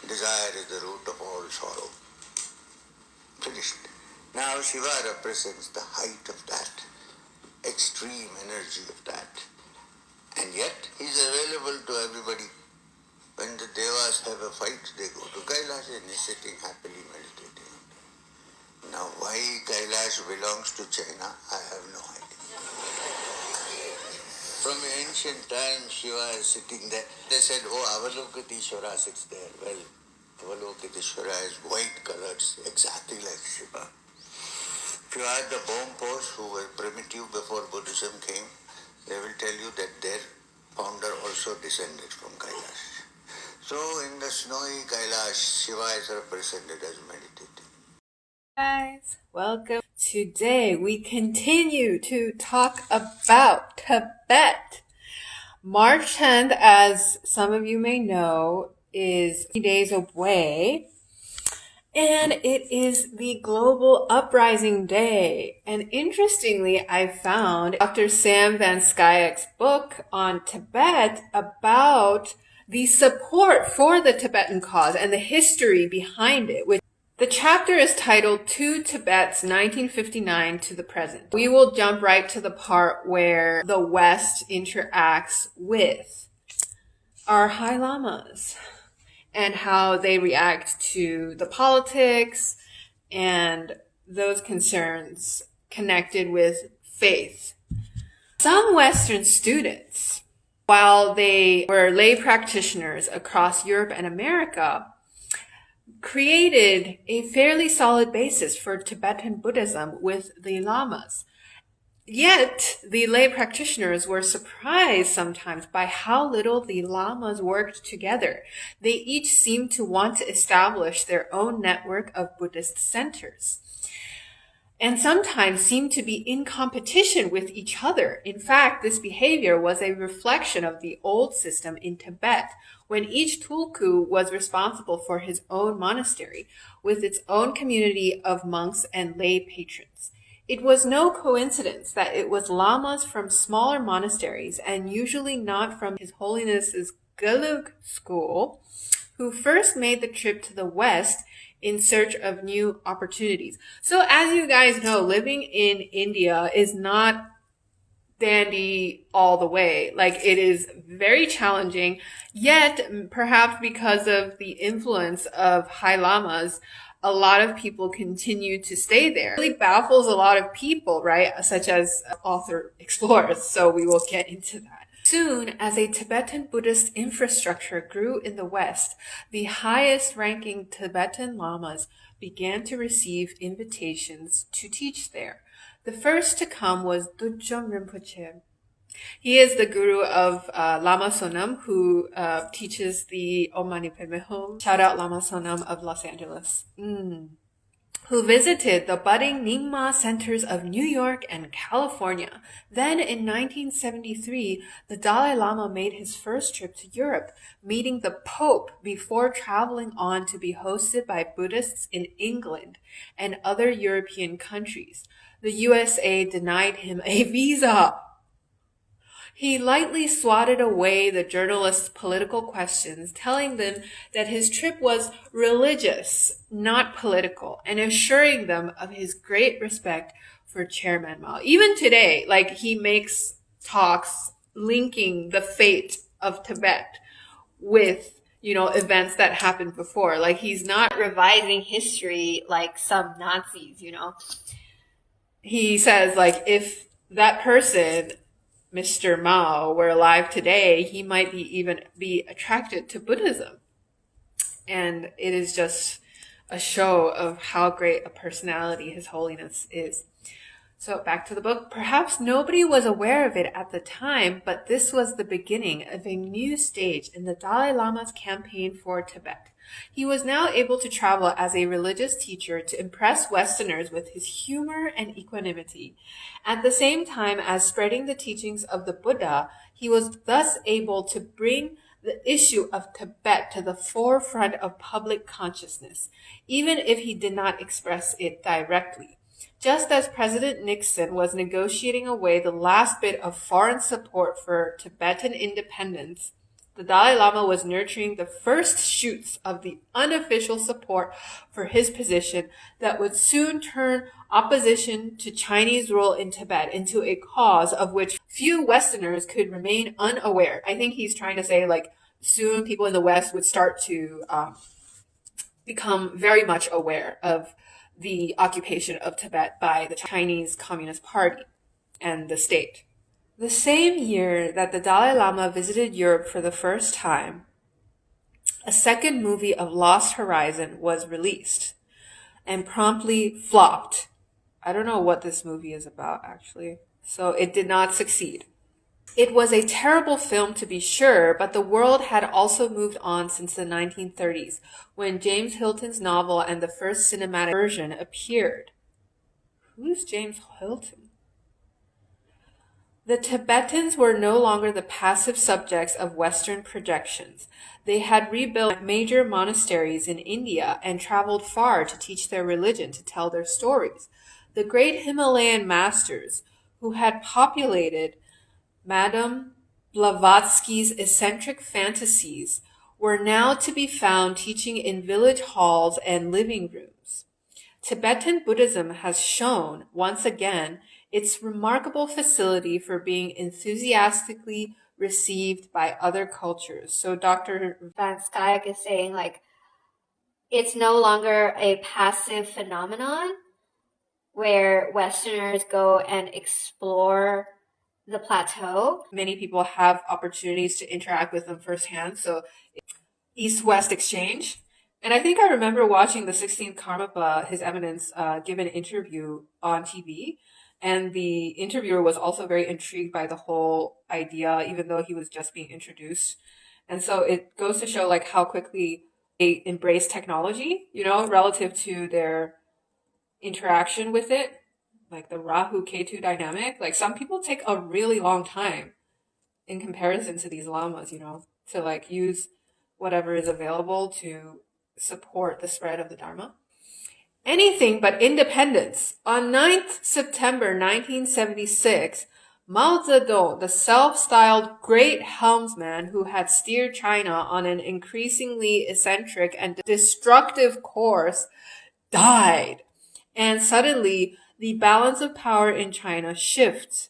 Desire is the root of all sorrow. Finished. Now Shiva represents the height of that, extreme energy of that. And yet he is available to everybody. When the devas have a fight, they go to Kailash and he's sitting happily meditating. Now why Kailash belongs to China, I have no idea. From ancient times, Shiva is sitting there. They said, oh, Avalokiteshvara sits there. Well, Avalokiteshvara is white colored, exactly like Shiva. If you ask the Bomposh, who were primitive before Buddhism came, they will tell you that their founder also descended from Kailash. So in the snowy Kailash, Shiva is represented as meditating. Guys, welcome. Today we continue to talk about Tibet. March 10th, as some of you may know, is 3 days away. And it is the Global Uprising Day. And interestingly, I found Dr. Sam Van Schaik's book on Tibet about the support for the Tibetan cause and the history behind it. The chapter is titled To Tibet's 1959 to the Present. We will jump right to the part where the West interacts with our High Lamas and how they react to the politics and those concerns connected with faith. Some Western students, while they were lay practitioners across Europe and America, created a fairly solid basis for Tibetan Buddhism with the Lamas. Yet, the lay practitioners were surprised sometimes by how little the Lamas worked together. They each seemed to want to establish their own network of Buddhist centers, and sometimes seemed to be in competition with each other. In fact, this behavior was a reflection of the old system in Tibet, when each tulku was responsible for his own monastery, with its own community of monks and lay patrons. It was no coincidence that it was lamas from smaller monasteries, and usually not from His Holiness's Gelug school, who first made the trip to the West in search of new opportunities. So as you guys know, living in India is not dandy all the way. Like, it is very challenging, yet perhaps because of the influence of High Lamas, a lot of people continue to stay there. It really baffles a lot of people, right? Such as author explorers. So we will get into that. Soon, as a Tibetan Buddhist infrastructure grew in the West, the highest ranking Tibetan lamas began to receive invitations to teach there. The first to come was Dudjom Rinpoche. He is the guru of Lama Sonam, who teaches the Om Mani Padme Hum. Shout out Lama Sonam of Los Angeles. Who visited the budding Nyingma centers of New York and California. Then in 1973, the Dalai Lama made his first trip to Europe, meeting the Pope before traveling on to be hosted by Buddhists in England and other European countries. The USA denied him a visa. He lightly swatted away the journalists' political questions, telling them that his trip was religious, not political, and assuring them of his great respect for Chairman Mao. Even today, like, he makes talks linking the fate of Tibet with, events that happened before. Like, he's not revising history like some Nazis, He says, like, if that person, Mr. Mao, were alive today, he might even be attracted to Buddhism. And it is just a show of how great a personality His Holiness is. So back to the book. Perhaps nobody was aware of it at the time, but this was the beginning of a new stage in the Dalai Lama's campaign for Tibet. He was now able to travel as a religious teacher to impress Westerners with his humor and equanimity. At the same time as spreading the teachings of the Buddha, he was thus able to bring the issue of Tibet to the forefront of public consciousness, even if he did not express it directly. Just as President Nixon was negotiating away the last bit of foreign support for Tibetan independence, The Dalai Lama was nurturing the first shoots of the unofficial support for his position that would soon turn opposition to Chinese rule in Tibet into a cause of which few Westerners could remain unaware. I think he's trying to say, like, soon people in the West would start to become very much aware of the occupation of Tibet by the Chinese Communist Party and the state. The same year that the Dalai Lama visited Europe for the first time, a second movie of Lost Horizon was released and promptly flopped. I don't know what this movie is about, actually. So it did not succeed. It was a terrible film, to be sure, but the world had also moved on since the 1930s, when James Hilton's novel and the first cinematic version appeared. Who's James Hilton? The Tibetans were no longer the passive subjects of Western projections. They had rebuilt major monasteries in India and traveled far to teach their religion, to tell their stories. The great Himalayan masters who had populated Madame Blavatsky's eccentric fantasies were now to be found teaching in village halls and living rooms. Tibetan Buddhism has shown, once again, its remarkable facility for being enthusiastically received by other cultures. So Dr. Van Schaik is saying, like, it's no longer a passive phenomenon where Westerners go and explore the plateau. Many people have opportunities to interact with them firsthand. So East-West exchange. And I think I remember watching the 16th Karmapa, His Eminence, give an interview on TV. And the interviewer was also very intrigued by the whole idea, even though he was just being introduced. And so it goes to show, like, how quickly they embrace technology, you know, relative to their interaction with it, like the Rahu Ketu dynamic. Like, some people take a really long time in comparison to these lamas, you know, to like use whatever is available to support the spread of the Dharma. Anything but independence. On 9th September 1976, Mao Zedong, the self-styled great helmsman who had steered China on an increasingly eccentric and destructive course, died. And suddenly, the balance of power in China shifts.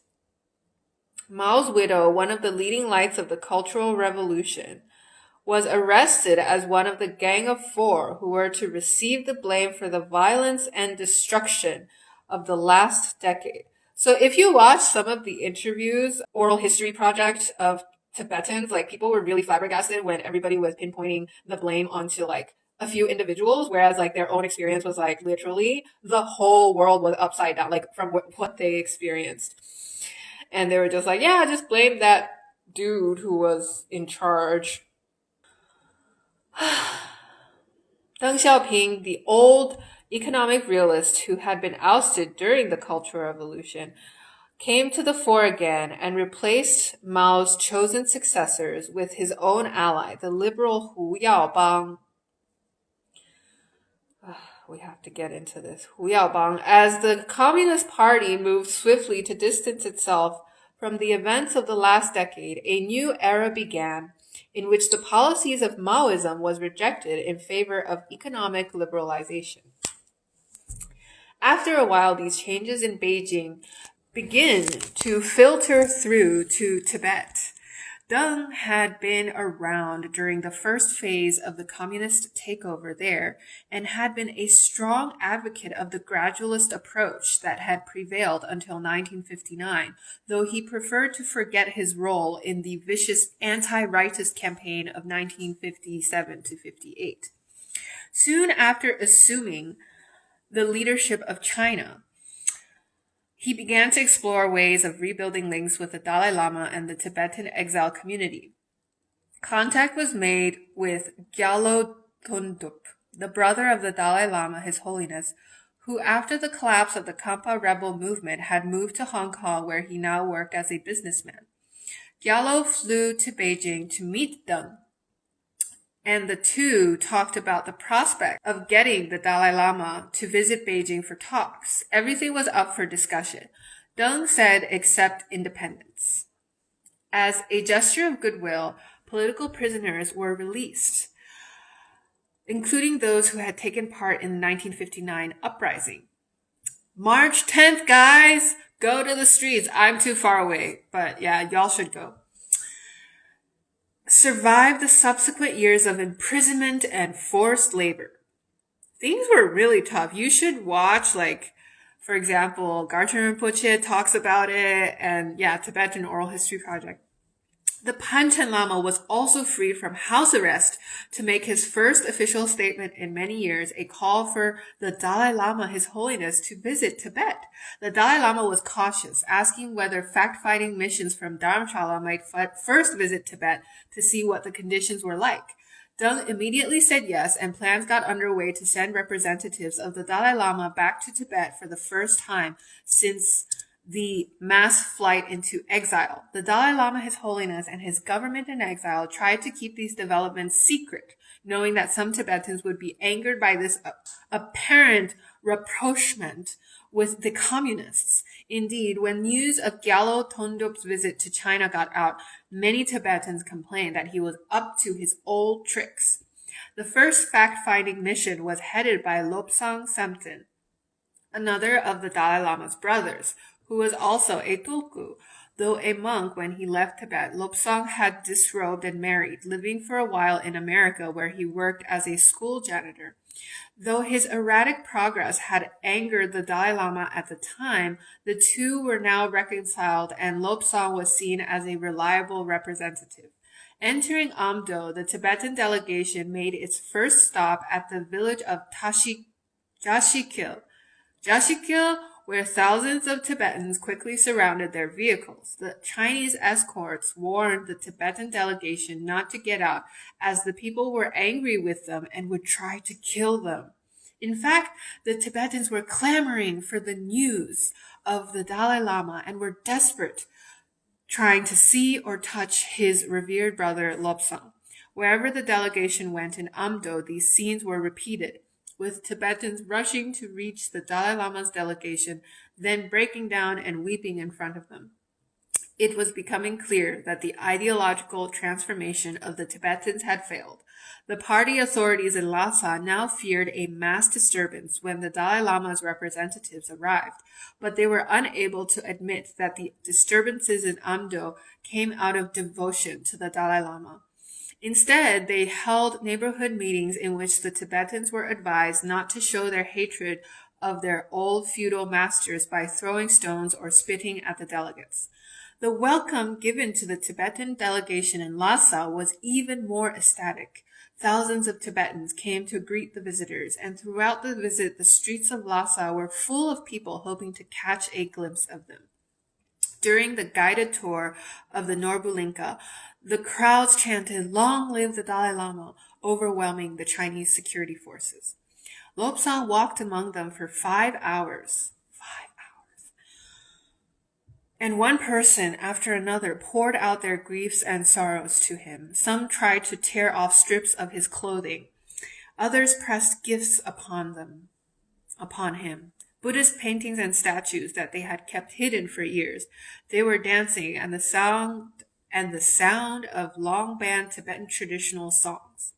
Mao's widow, one of the leading lights of the Cultural Revolution, was arrested as one of the Gang of Four who were to receive the blame for the violence and destruction of the last decade. So if you watch some of the interviews, oral history project of Tibetans, like, people were really flabbergasted when everybody was pinpointing the blame onto like a few individuals, whereas like their own experience was like literally the whole world was upside down, like from what they experienced. And they were just like, yeah, just blame that dude who was in charge. Deng Xiaoping, the old economic realist who had been ousted during the Cultural Revolution, came to the fore again and replaced Mao's chosen successors with his own ally, the liberal Hu Yaobang. We have to get into this. Hu Yaobang, as the Communist Party moved swiftly to distance itself from the events of the last decade, a new era began in which the policies of Maoism was rejected in favor of economic liberalization. After a while, these changes in Beijing begin to filter through to Tibet. Deng had been around during the first phase of the communist takeover there and had been a strong advocate of the gradualist approach that had prevailed until 1959, though he preferred to forget his role in the vicious anti-rightist campaign of 1957 to 58. Soon after assuming the leadership of China, he began to explore ways of rebuilding links with the Dalai Lama and the Tibetan exile community. Contact was made with Gyalo Thondup, the brother of the Dalai Lama, His Holiness, who after the collapse of the Khampa rebel movement had moved to Hong Kong, where he now worked as a businessman. Gyalo flew to Beijing to meet Deng, and the two talked about the prospect of getting the Dalai Lama to visit Beijing for talks. Everything was up for discussion. Deng said, accept independence. As a gesture of goodwill, political prisoners were released, including those who had taken part in the 1959 uprising. March 10th, guys! Go to the streets. I'm too far away, but yeah, y'all should go. Survived the subsequent years of imprisonment and forced labor. Things were really tough. You should watch, for example, Garchen Rinpoche talks about it, and Tibetan Oral History Project. The Panchen Lama was also freed from house arrest to make his first official statement in many years, a call for the Dalai Lama, His Holiness, to visit Tibet. The Dalai Lama was cautious, asking whether fact-finding missions from Dharamshala might first visit Tibet to see what the conditions were like. Deng immediately said yes, and plans got underway to send representatives of the Dalai Lama back to Tibet for the first time since the mass flight into exile. The Dalai Lama, His Holiness, and his government in exile tried to keep these developments secret, knowing that some Tibetans would be angered by this apparent rapprochement with the communists. Indeed, when news of Gyalo Tondup's visit to China got out, many Tibetans complained that he was up to his old tricks. The first fact-finding mission was headed by Lobsang Samten, another of the Dalai Lama's brothers, who was also a tulku. Though a monk when he left Tibet, Lobsang had disrobed and married, living for a while in America where he worked as a school janitor. Though his erratic progress had angered the Dalai Lama at the time, the two were now reconciled and Lobsang was seen as a reliable representative. Entering Amdo, the Tibetan delegation made its first stop at the village of Jashikil. Jashikil, where thousands of Tibetans quickly surrounded their vehicles. The Chinese escorts warned the Tibetan delegation not to get out, as the people were angry with them and would try to kill them. In fact, the Tibetans were clamoring for the news of the Dalai Lama and were desperate, trying to see or touch his revered brother Lobsang. Wherever the delegation went in Amdo, these scenes were repeated, with Tibetans rushing to reach the Dalai Lama's delegation, then breaking down and weeping in front of them. It was becoming clear that the ideological transformation of the Tibetans had failed. The party authorities in Lhasa now feared a mass disturbance when the Dalai Lama's representatives arrived, but they were unable to admit that the disturbances in Amdo came out of devotion to the Dalai Lama. Instead, they held neighborhood meetings in which the Tibetans were advised not to show their hatred of their old feudal masters by throwing stones or spitting at the delegates. The welcome given to the Tibetan delegation in Lhasa was even more ecstatic. Thousands of Tibetans came to greet the visitors, and throughout the visit, the streets of Lhasa were full of people hoping to catch a glimpse of them. During the guided tour of the Norbulinka, the crowds chanted, "Long live the Dalai Lama," overwhelming the Chinese security forces. Lobsang walked among them for 5 hours. 5 hours. And one person after another poured out their griefs and sorrows to him. Some tried to tear off strips of his clothing. Others pressed gifts upon him. Buddhist paintings and statues that they had kept hidden for years. They were dancing, and the sound of long band Tibetan traditional songs.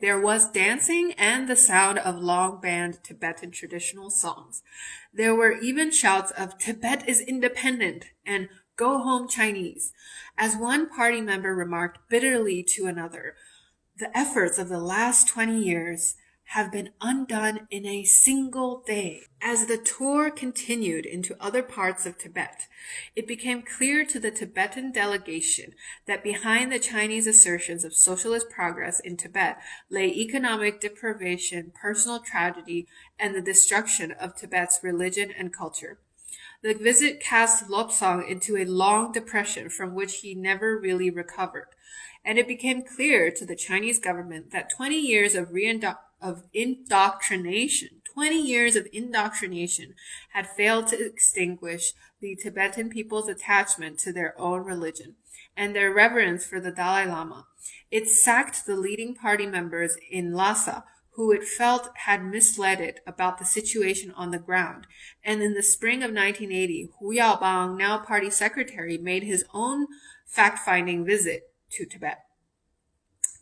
There was dancing and the sound of long band Tibetan traditional songs. There were even shouts of "Tibet is independent" and "Go home Chinese." As one party member remarked bitterly to another, the efforts of the last 20 years have been undone in a single day. As the tour continued into other parts of Tibet, it became clear to the Tibetan delegation that behind the Chinese assertions of socialist progress in Tibet lay economic deprivation, personal tragedy, and the destruction of Tibet's religion and culture. The visit cast Lobsang into a long depression from which he never really recovered, and it became clear to the Chinese government that 20 years of indoctrination had failed to extinguish the Tibetan people's attachment to their own religion and their reverence for the Dalai Lama. It sacked the leading party members in Lhasa, who it felt had misled it about the situation on the ground, and in the spring of 1980, Hu Yaobang, now party secretary, made his own fact-finding visit to Tibet.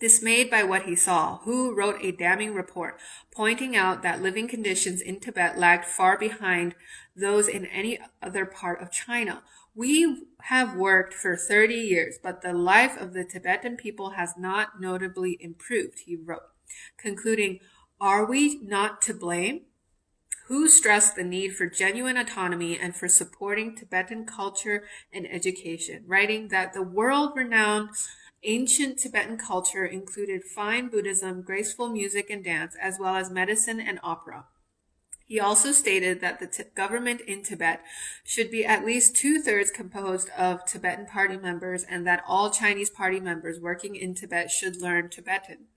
Dismayed by what he saw, Hu wrote a damning report pointing out that living conditions in Tibet lagged far behind those in any other part of China. We have worked for 30 years, but the life of the Tibetan people has not notably improved, he wrote, concluding, are we not to blame? Hu stressed the need for genuine autonomy and for supporting Tibetan culture and education, writing that the world-renowned ancient Tibetan culture included fine Buddhism, graceful music and dance, as well as medicine and opera. He also stated that the government in Tibet should be at least 2/3 composed of Tibetan party members and that all Chinese party members working in Tibet should learn Tibetan.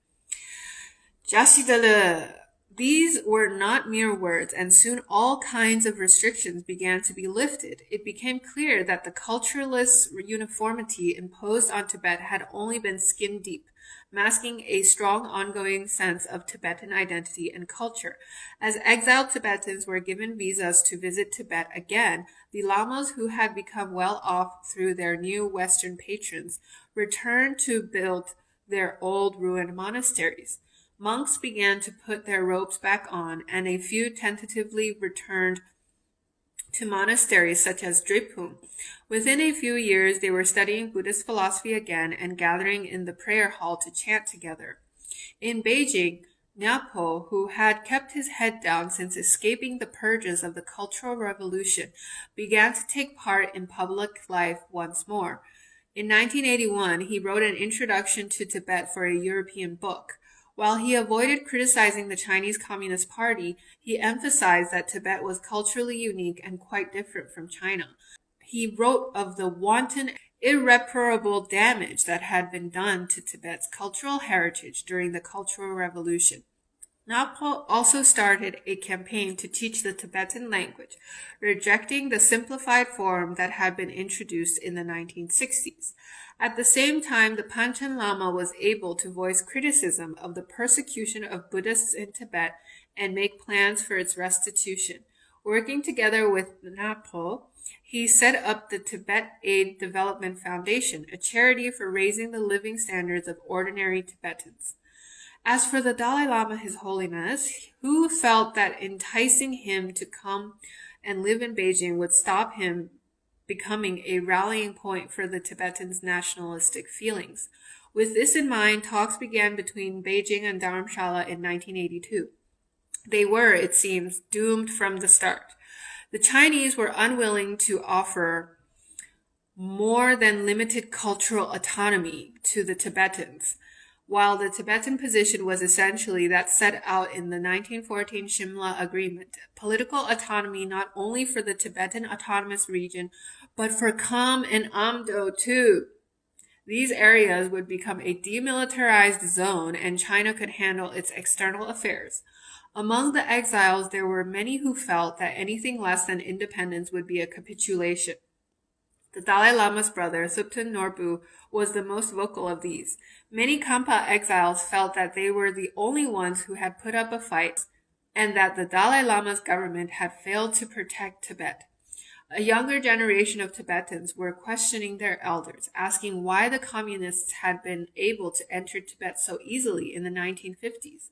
Jasidale. These were not mere words, and soon all kinds of restrictions began to be lifted. It became clear that the culturalist uniformity imposed on Tibet had only been skin deep, masking a strong ongoing sense of Tibetan identity and culture. As exiled Tibetans were given visas to visit Tibet again, the Lamas who had become well off through their new Western patrons returned to build their old ruined monasteries. Monks began to put their robes back on, and a few tentatively returned to monasteries such as Drepung. Within a few years, they were studying Buddhist philosophy again and gathering in the prayer hall to chant together. In Beijing, Nyapo, who had kept his head down since escaping the purges of the Cultural Revolution, began to take part in public life once more. In 1981, he wrote an introduction to Tibet for a European book. While he avoided criticizing the Chinese Communist Party, he emphasized that Tibet was culturally unique and quite different from China. He wrote of the wanton, irreparable damage that had been done to Tibet's cultural heritage during the Cultural Revolution. Napo also started a campaign to teach the Tibetan language, rejecting the simplified form that had been introduced in the 1960s. At the same time, the Panchen Lama was able to voice criticism of the persecution of Buddhists in Tibet and make plans for its restitution. Working together with Napo, he set up the Tibet Aid Development Foundation, a charity for raising the living standards of ordinary Tibetans. As for the Dalai Lama, His Holiness, who felt that enticing him to come and live in Beijing would stop him becoming a rallying point for the Tibetans' nationalistic feelings. With this in mind, talks began between Beijing and Dharamshala in 1982. They were, it seems, doomed from the start. The Chinese were unwilling to offer more than limited cultural autonomy to the Tibetans, while the Tibetan position was essentially that set out in the 1914 Shimla Agreement, political autonomy not only for the Tibetan Autonomous Region, but for Kham and Amdo too. These areas would become a demilitarized zone and China could handle its external affairs. Among the exiles, there were many who felt that anything less than independence would be a capitulation. The Dalai Lama's brother, Thupten Norbu, was the most vocal of these. Many Khampa exiles felt that they were the only ones who had put up a fight and that the Dalai Lama's government had failed to protect Tibet. A younger generation of Tibetans were questioning their elders, asking why the communists had been able to enter Tibet so easily in the 1950s.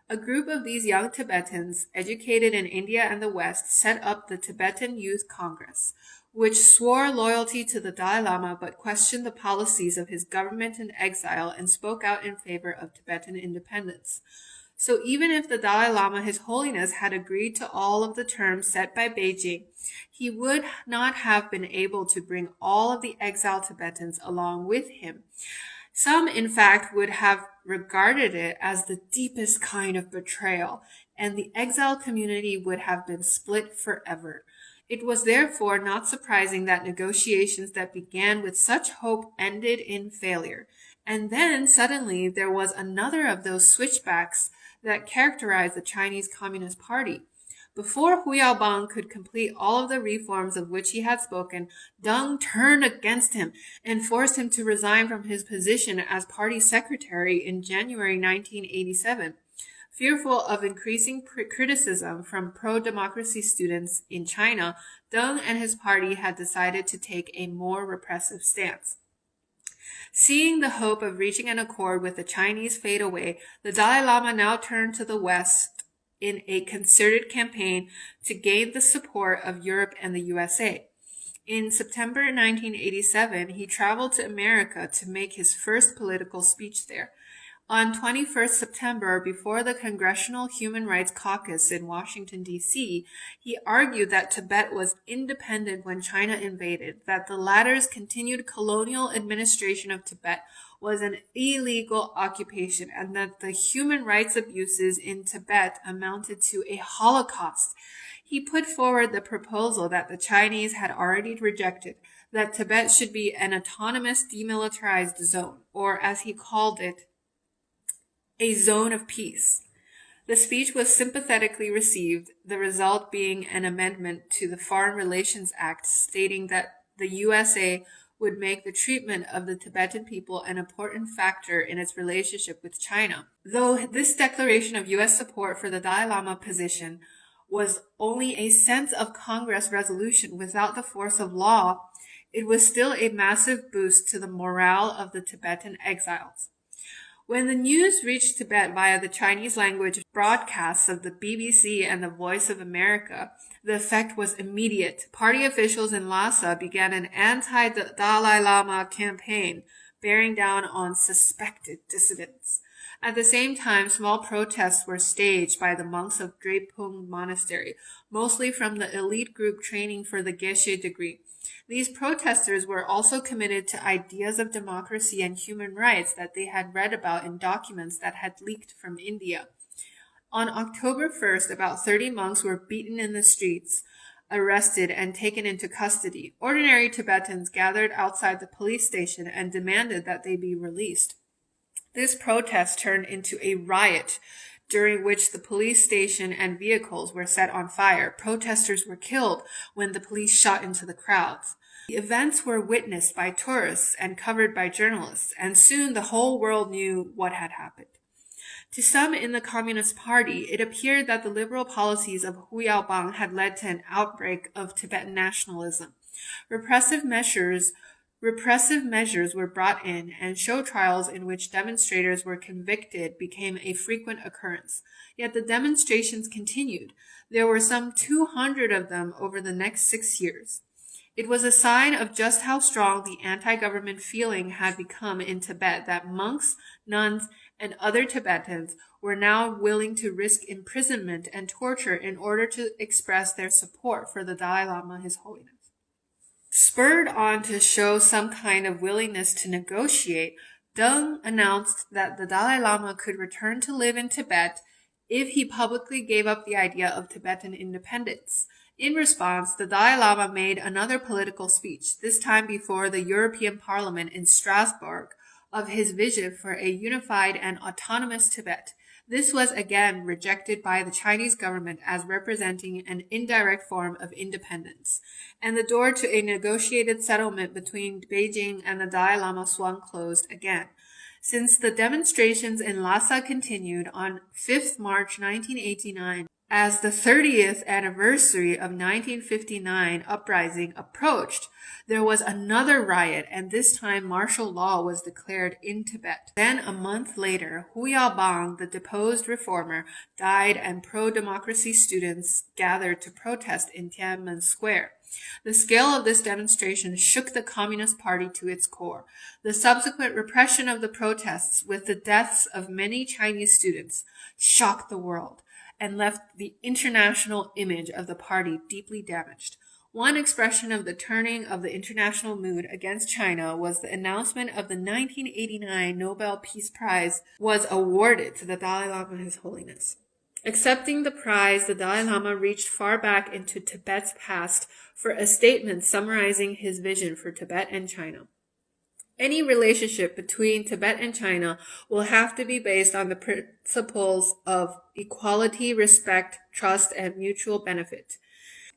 A group of these young Tibetans, educated in India and the West, set up the Tibetan Youth Congress, which swore loyalty to the Dalai Lama but questioned the policies of his government in exile and spoke out in favor of Tibetan independence. So even if the Dalai Lama, His Holiness, had agreed to all of the terms set by Beijing, he would not have been able to bring all of the exiled Tibetans along with him. Some, in fact, would have regarded it as the deepest kind of betrayal, and the exiled community would have been split forever. It was therefore not surprising that negotiations that began with such hope ended in failure. And then suddenly there was another of those switchbacks that characterized the Chinese Communist Party. Before Hu Yaobang could complete all of the reforms of which he had spoken, Deng turned against him and forced him to resign from his position as party secretary in January 1987. Fearful of increasing criticism from pro-democracy students in China, Deng and his party had decided to take a more repressive stance. Seeing the hope of reaching an accord with the Chinese fade away, the Dalai Lama now turned to the West in a concerted campaign to gain the support of Europe and the USA. In September 1987, he traveled to America to make his first political speech there. On 21st September, before the Congressional Human Rights Caucus in Washington, D.C., he argued that Tibet was independent when China invaded, that the latter's continued colonial administration of Tibet was an illegal occupation, and that the human rights abuses in Tibet amounted to a Holocaust. He put forward the proposal that the Chinese had already rejected, that Tibet should be an autonomous demilitarized zone, or as he called it, a zone of peace. The speech was sympathetically received, the result being an amendment to the Foreign Relations Act stating that the USA would make the treatment of the Tibetan people an important factor in its relationship with China. Though this declaration of U.S. support for the Dalai Lama position was only a sense of Congress resolution without the force of law, it was still a massive boost to the morale of the Tibetan exiles. When the news reached Tibet via the Chinese language broadcasts of the BBC and the Voice of America, the effect was immediate. Party officials in Lhasa began an anti-Dalai Lama campaign, bearing down on suspected dissidents. At the same time, small protests were staged by the monks of Drepung Monastery, mostly from the elite group training for the Geshe degree. These protesters were also committed to ideas of democracy and human rights that they had read about in documents that had leaked from India. On October 1st, about 30 monks were beaten in the streets, arrested, and taken into custody. Ordinary Tibetans gathered outside the police station and demanded that they be released. This protest turned into a riot, during which the police station and vehicles were set on fire. Protesters were killed when the police shot into the crowds. The events were witnessed by tourists and covered by journalists, and soon the whole world knew what had happened. To some in the Communist Party, it appeared that the liberal policies of Xiaoping had led to an outbreak of Tibetan nationalism. Repressive measures were brought in, and show trials in which demonstrators were convicted became a frequent occurrence. Yet the demonstrations continued. There were some 200 of them over the next 6 years. It was a sign of just how strong the anti-government feeling had become in Tibet that monks, nuns, and other Tibetans were now willing to risk imprisonment and torture in order to express their support for the Dalai Lama, His Holiness. Spurred on to show some kind of willingness to negotiate, Deng announced that the Dalai Lama could return to live in Tibet if he publicly gave up the idea of Tibetan independence. In response, the Dalai Lama made another political speech, this time before the European Parliament in Strasbourg, of his vision for a unified and autonomous Tibet. This was again rejected by the Chinese government as representing an indirect form of independence, and the door to a negotiated settlement between Beijing and the Dalai Lama swung closed again. Since the demonstrations in Lhasa continued on 5th March 1989, as the 30th anniversary of 1959 uprising approached, there was another riot, and this time martial law was declared in Tibet. Then a month later, Xiaoping, the deposed reformer, died, and pro-democracy students gathered to protest in Tiananmen Square. The scale of this demonstration shook the Communist Party to its core. The subsequent repression of the protests, with the deaths of many Chinese students, shocked the world and left the international image of the party deeply damaged. One expression of the turning of the international mood against China was the announcement of the 1989 Nobel Peace Prize was awarded to the Dalai Lama, His Holiness. Accepting the prize, the Dalai Lama reached far back into Tibet's past for a statement summarizing his vision for Tibet and China. Any relationship between Tibet and China will have to be based on the principles of equality, respect, trust, and mutual benefit.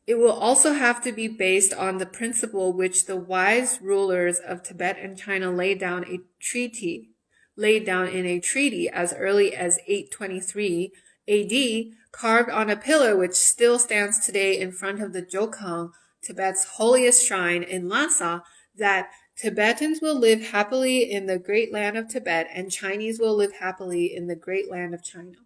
It will also have to be based on the principle which the wise rulers of Tibet and China laid down in a treaty as early as 823 AD, carved on a pillar which still stands today in front of the Jokang, Tibet's holiest shrine in Lhasa, that Tibetans will live happily in the great land of Tibet, and Chinese will live happily in the great land of China.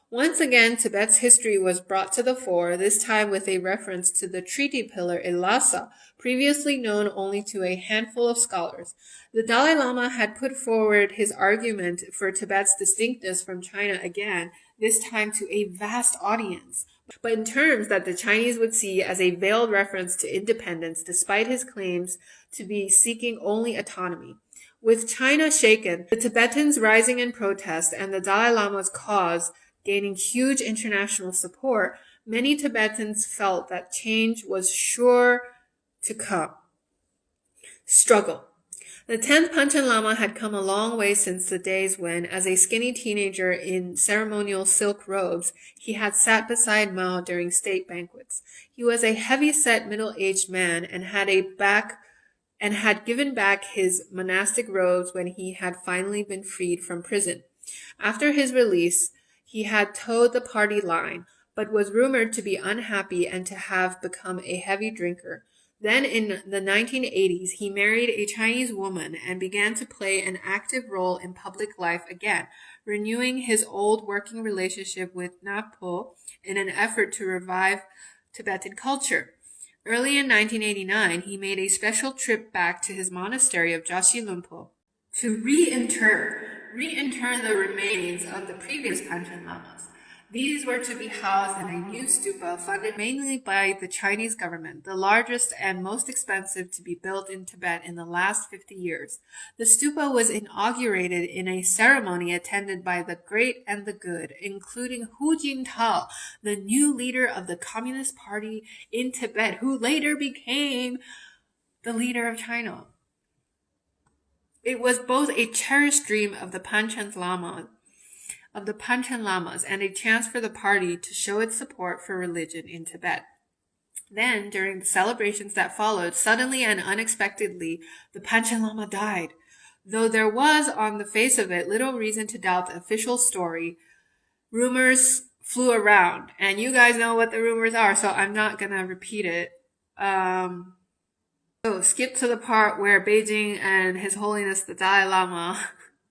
Once again, Tibet's history was brought to the fore, this time with a reference to the treaty pillar in Lhasa, previously known only to a handful of scholars. The Dalai Lama had put forward his argument for Tibet's distinctness from China again, this time to a vast audience, but in terms that the Chinese would see as a veiled reference to independence, despite his claims to be seeking only autonomy. With China shaken, the Tibetans rising in protest, and the Dalai Lama's cause gaining huge international support, many Tibetans felt that change was sure to come. Struggle. The 10th Panchen Lama had come a long way since the days when, as a skinny teenager in ceremonial silk robes, he had sat beside Mao during state banquets. He was a heavy-set middle-aged man and had given back his monastic robes when he had finally been freed from prison. After his release, he had towed the party line, but was rumored to be unhappy and to have become a heavy drinker. Then in the 1980s, he married a Chinese woman and began to play an active role in public life again, renewing his old working relationship with Napo in an effort to revive Tibetan culture. Early in 1989, he made a special trip back to his monastery of Jashi-Lumpo to reinter the remains of the previous Panchen Lamas. These were to be housed in a new stupa funded mainly by the Chinese government, the largest and most expensive to be built in Tibet in the last 50 years. The stupa was inaugurated in a ceremony attended by the great and the good, including Hu Jintao, the new leader of the Communist Party in Tibet, who later became the leader of China. It was both a cherished dream of the Panchen Lamas and a chance for the party to show its support for religion in Tibet. Then, during the celebrations that followed, suddenly and unexpectedly, the Panchen Lama died. Though there was, on the face of it, little reason to doubt the official story, rumors flew around, and you guys know what the rumors are, so I'm not gonna repeat it. So skip to the part where Beijing and His Holiness the Dalai Lama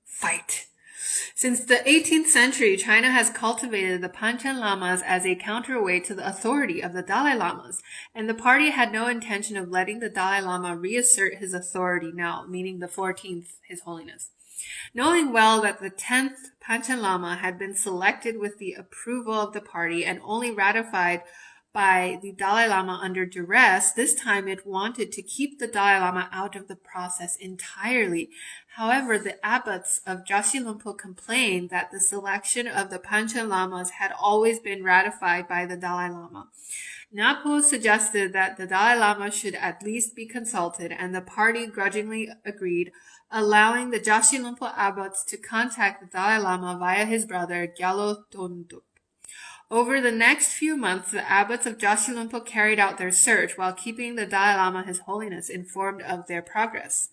fight. Since the 18th century, China has cultivated the Panchen Lamas as a counterweight to the authority of the Dalai Lamas, and the party had no intention of letting the Dalai Lama reassert his authority now, meaning the 14th His Holiness. Knowing well that the 10th Panchen Lama had been selected with the approval of the party and only ratified by the Dalai Lama under duress, this time it wanted to keep the Dalai Lama out of the process entirely. However, the abbots of Jashi-Lumpo complained that the selection of the Panchen Lamas had always been ratified by the Dalai Lama. Napo suggested that the Dalai Lama should at least be consulted, and the party grudgingly agreed, allowing the Jashi-Lumpo abbots to contact the Dalai Lama via his brother Gyalo Tonduk. Over the next few months, the abbots of Jashi-Lumpo carried out their search while keeping the Dalai Lama, His Holiness, informed of their progress.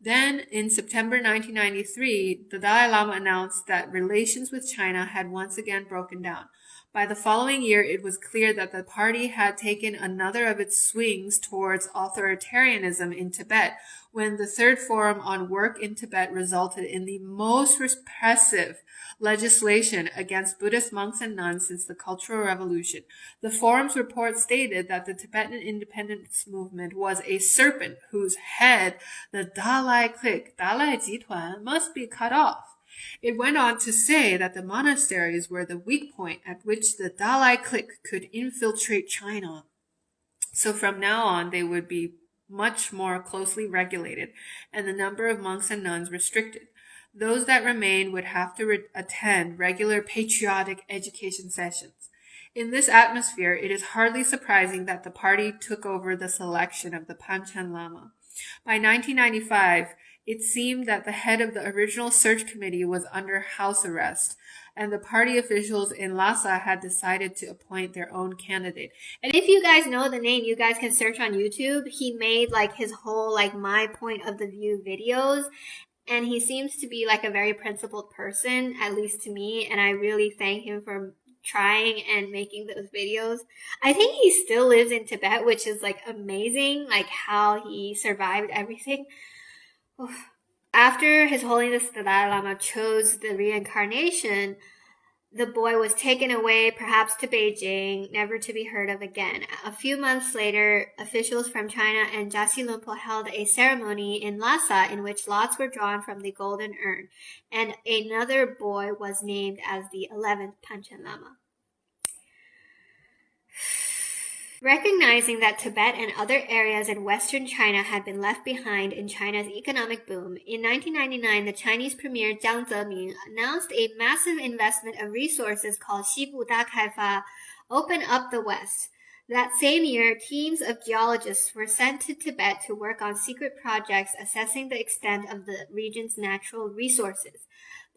Then, in September 1993, the Dalai Lama announced that relations with China had once again broken down. By the following year, it was clear that the party had taken another of its swings towards authoritarianism in Tibet, when the Third Forum on Work in Tibet resulted in the most repressive legislation against Buddhist monks and nuns since the Cultural Revolution. The forum's report stated that the Tibetan independence movement was a serpent whose head, the Dalai clique, Dalai Jituan, must be cut off. It went on to say that the monasteries were the weak point at which the Dalai clique could infiltrate China. So from now on, they would be much more closely regulated and the number of monks and nuns restricted. Those that remained would have to attend regular patriotic education sessions. In this atmosphere, it is hardly surprising that the party took over the selection of the Panchen Lama. By 1995, it seemed that the head of the original search committee was under house arrest, and the party officials in Lhasa had decided to appoint their own candidate. And if you guys know the name, you guys can search on YouTube. He made his whole my point of the view videos. And he seems to be a very principled person, at least to me. And I really thank him for trying and making those videos. I think he still lives in Tibet, which is amazing, how he survived everything. After His Holiness the Dalai Lama chose the reincarnation, the boy was taken away, perhaps to Beijing, never to be heard of again. A few months later, officials from China and Jasi Lumpo held a ceremony in Lhasa in which lots were drawn from the golden urn, and another boy was named as the 11th Panchen Lama. Recognizing that Tibet and other areas in western China had been left behind in China's economic boom, in 1999 the Chinese premier Jiang Zemin announced a massive investment of resources called Xibu Dakaifa, Open Up the West. That same year, teams of geologists were sent to Tibet to work on secret projects assessing the extent of the region's natural resources.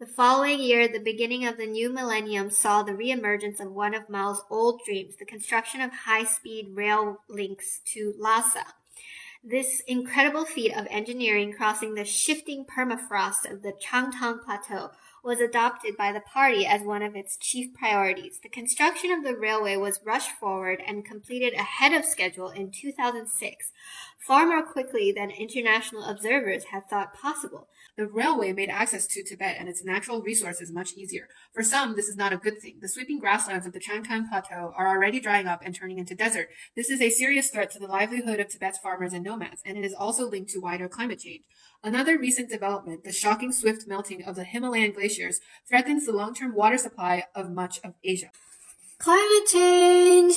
The following year, the beginning of the new millennium saw the reemergence of one of Mao's old dreams, the construction of high-speed rail links to Lhasa. This incredible feat of engineering crossing the shifting permafrost of the Changtang Plateau was adopted by the party as one of its chief priorities. The construction of the railway was rushed forward and completed ahead of schedule in 2006, far more quickly than international observers had thought possible. The railway made access to Tibet and its natural resources much easier. For some, this is not a good thing. The sweeping grasslands of the Changtang Plateau are already drying up and turning into desert. This is a serious threat to the livelihood of Tibet's farmers and nomads, and it is also linked to wider climate change. Another recent development, the shocking swift melting of the Himalayan glaciers, threatens the long-term water supply of much of Asia. Climate change!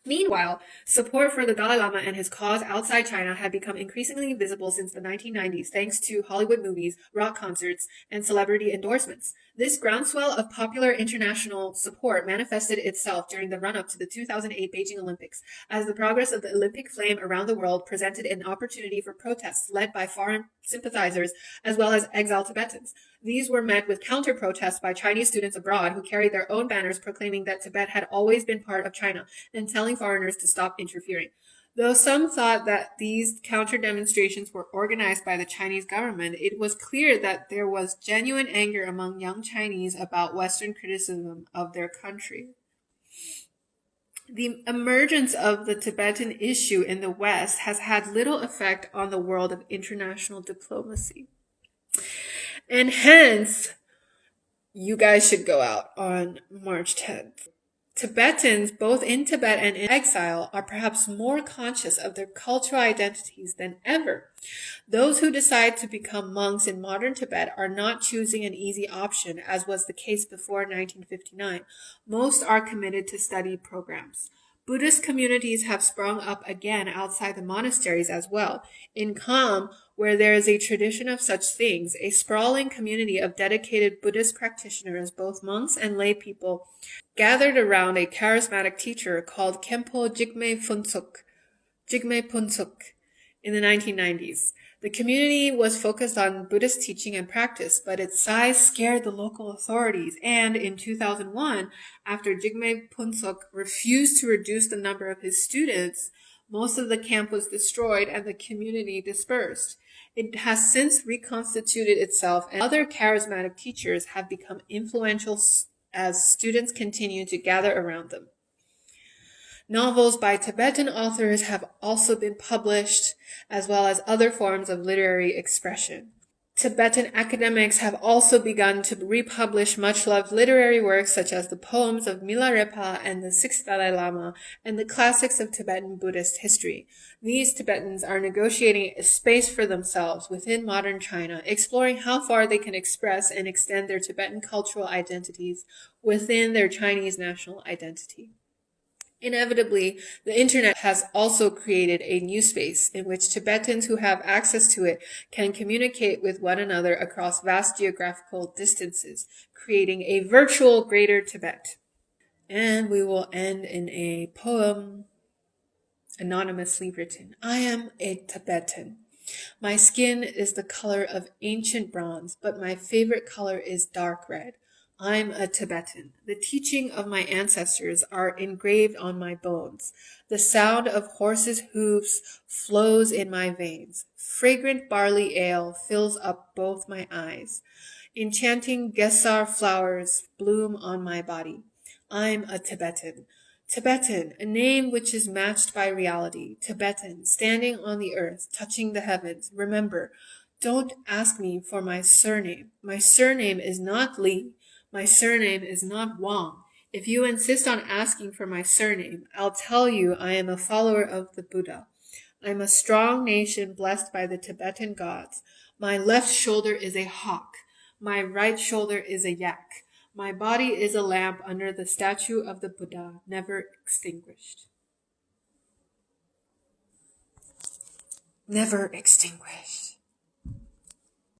Meanwhile, support for the Dalai Lama and his cause outside China had become increasingly visible since the 1990s thanks to Hollywood movies, rock concerts, and celebrity endorsements. This groundswell of popular international support manifested itself during the run-up to the 2008 Beijing Olympics, as the progress of the Olympic flame around the world presented an opportunity for protests led by foreign sympathizers as well as exiled Tibetans. These were met with counter-protests by Chinese students abroad who carried their own banners proclaiming that Tibet had always been part of China and telling foreigners to stop interfering. Though some thought that these counter-demonstrations were organized by the Chinese government, it was clear that there was genuine anger among young Chinese about Western criticism of their country. The emergence of the Tibetan issue in the West has had little effect on the world of international diplomacy. And hence, you guys should go out on March 10th. Tibetans, both in Tibet and in exile, are perhaps more conscious of their cultural identities than ever. Those who decide to become monks in modern Tibet are not choosing an easy option, as was the case before 1959. Most are committed to study programs. Buddhist communities have sprung up again outside the monasteries as well. In Kham, where there is a tradition of such things, a sprawling community of dedicated Buddhist practitioners, both monks and lay people, gathered around a charismatic teacher called Khenpo Jigme Phuntsok in the 1990s. The community was focused on Buddhist teaching and practice, but its size scared the local authorities, and in 2001, after Jigme Phuntsok refused to reduce the number of his students, most of the camp was destroyed and the community dispersed. It has since reconstituted itself, and other charismatic teachers have become influential as students continue to gather around them. Novels by Tibetan authors have also been published, as well as other forms of literary expression. Tibetan academics have also begun to republish much-loved literary works such as the poems of Milarepa and the Sixth Dalai Lama and the classics of Tibetan Buddhist history. These Tibetans are negotiating a space for themselves within modern China, exploring how far they can express and extend their Tibetan cultural identities within their Chinese national identity. Inevitably, the internet has also created a new space in which Tibetans who have access to it can communicate with one another across vast geographical distances, creating a virtual Greater Tibet. And we will end in a poem anonymously written. I am a Tibetan. My skin is the color of ancient bronze, but my favorite color is dark red. I'm a Tibetan. The teaching of my ancestors are engraved on my bones. The sound of horses' hooves flows in my veins. Fragrant barley ale fills up both my eyes. Enchanting gesar flowers bloom on my body. I'm a Tibetan. Tibetan, a name which is matched by reality. Tibetan, standing on the earth, touching the heavens. Remember, Don't ask me for my surname. My surname is not Li. My surname is not Wang. If you insist on asking for my surname, I'll tell you I am a follower of the Buddha. I'm a strong nation blessed by the Tibetan gods. My left shoulder is a hawk. My right shoulder is a yak. My body is a lamp under the statue of the Buddha, never extinguished. Never extinguished.